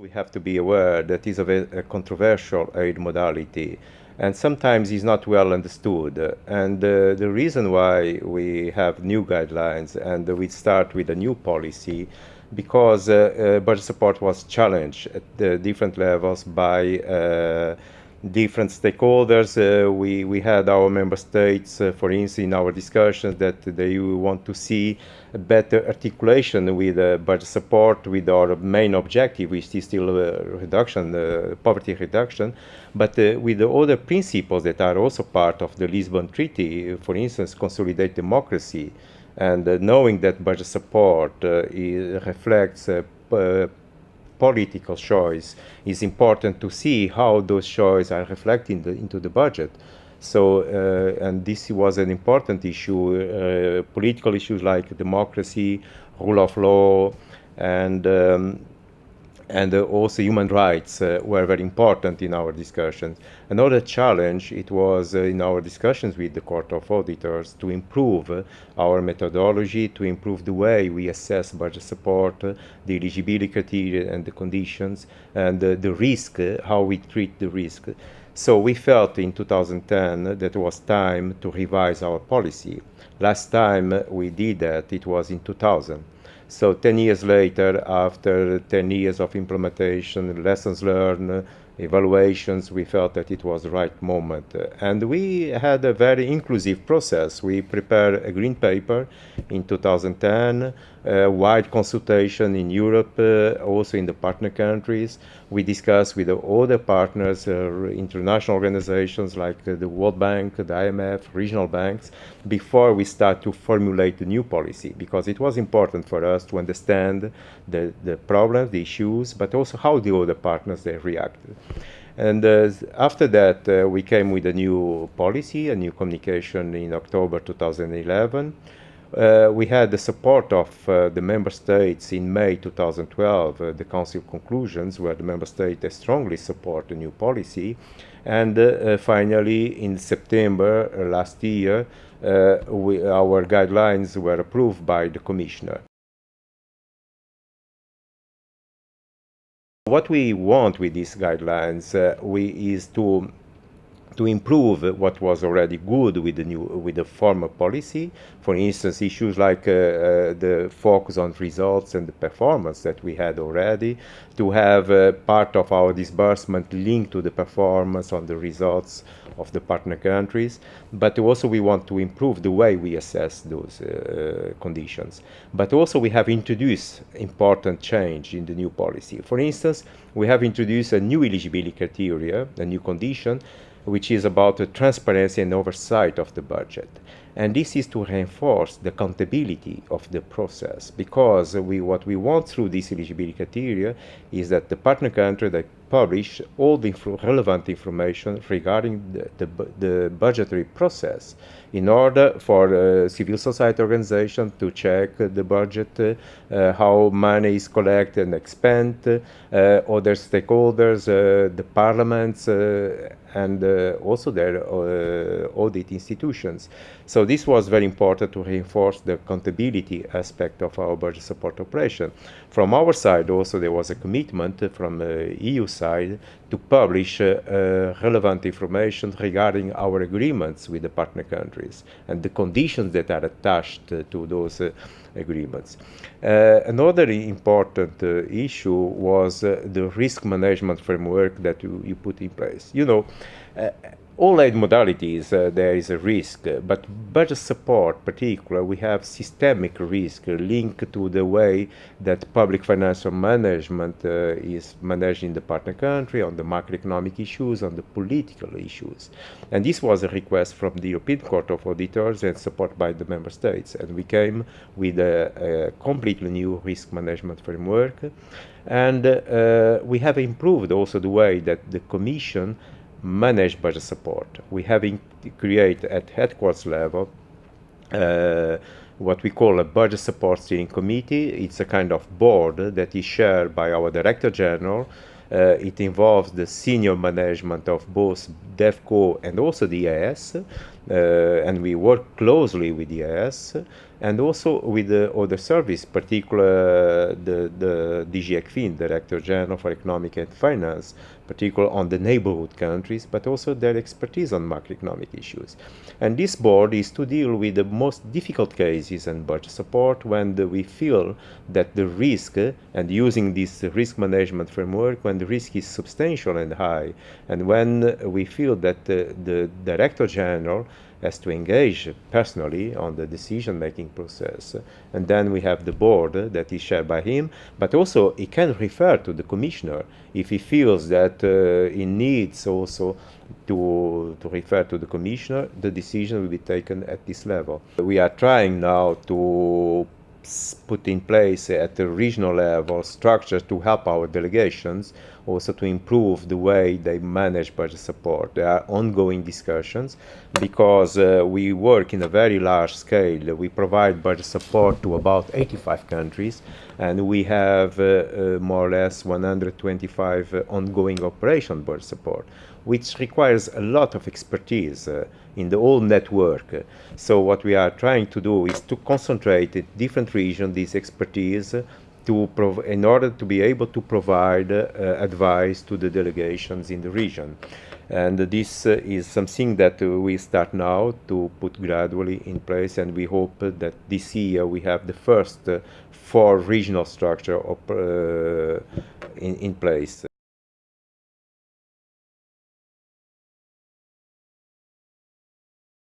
We have to be aware that is a controversial aid modality and sometimes is not well understood. And the reason why we have new guidelines and we start with a new policy because budget support was challenged at the different levels by different stakeholders. We had our member states, for instance, in our discussions that they want to see a better articulation with budget support with our main objective, which is still reduction, poverty reduction, but with the other principles that are also part of the Lisbon Treaty, for instance, consolidate democracy, and knowing that budget support reflects political choice, is important to see how those choices are reflected into the budget. So, and this was an important issue, political issues like democracy, rule of law, and also human rights were very important in our discussions. Another challenge, it was in our discussions with the Court of Auditors to improve our methodology, to improve the way we assess budget support, the eligibility criteria and the conditions, and the risk, how we treat the risk. So we felt in 2010 that it was time to revise our policy. Last time we did that, it was in 2000. So 10 years later, after 10 years of implementation, lessons learned, evaluations, we felt that it was the right moment. And we had a very inclusive process. We prepared a green paper in 2010, wide consultation in Europe, also in the partner countries. We discussed with the other partners, international organizations like the World Bank, the IMF, regional banks, before we start to formulate the new policy, because it was important for us to understand the problems, the issues, but also how the other partners, they reacted. And after that, we came with a new policy, a new communication in October 2011. We had the support of the member states in May 2012, the Council conclusions, where the member states strongly support the new policy. And finally, in September last year, our guidelines were approved by the Commissioner. What we want with these guidelines is to improve what was already good with the former policy. For instance, issues like the focus on results and the performance that we had already, to have part of our disbursement linked to the performance on the results of the partner countries. But also we want to improve the way we assess those conditions. But also we have introduced important change in the new policy. For instance, we have introduced a new eligibility criteria, a new condition, which is about the transparency and oversight of the budget. And this is to reinforce the accountability of the process, because what we want through this eligibility criteria is that the partner country, they publish all the relevant information regarding the budgetary process in order for civil society organizations to check the budget, how money is collected and expended, other stakeholders, the parliaments, and also their audit institutions. So this was very important to reinforce the accountability aspect of our budget support operation. From our side also there was a commitment from EU side to publish relevant information regarding our agreements with the partner countries and the conditions that are attached to those agreements. Another important issue was the risk management framework that you put in place. You know, all aid modalities, there is a risk, but budget support particular, we have systemic risk linked to the way that public financial management is managed in the partner country, on the macroeconomic issues, on the political issues. And this was a request from the European Court of Auditors and support by the member states. And we came with a completely new risk management framework. And we have improved also the way that the Commission manage budget support. We have created at headquarters level what we call a budget support steering committee. It's a kind of board that is shared by our Director General. It involves the senior management of both DEFCO and also the EAS, and we work closely with the EAS. and also with the other service, particularly the DG ECFIN, Director General for Economic and Finance, particularly on the neighborhood countries, but also their expertise on macroeconomic issues. And this board is to deal with the most difficult cases and budget support when we feel that the risk, and using this risk management framework, when the risk is substantial and high, and when we feel that the Director General has to engage personally on the decision-making process. And then we have the board that is chaired by him, but also he can refer to the commissioner if he feels that he needs also to refer to the commissioner. The decision will be taken at this level. We are trying now to put in place at the regional level structures to help our delegations also to improve the way they manage budget support. There are ongoing discussions because we work in a very large scale. We provide budget support to about 85 countries, and we have more or less 125 ongoing operation budget support, which requires a lot of expertise in the whole network. So what we are trying to do is to concentrate in different regions this expertise in order to be able to provide advice to the delegations in the region. And this is something that we start now to put gradually in place, and we hope that this year we have the first 4 regional structure in place.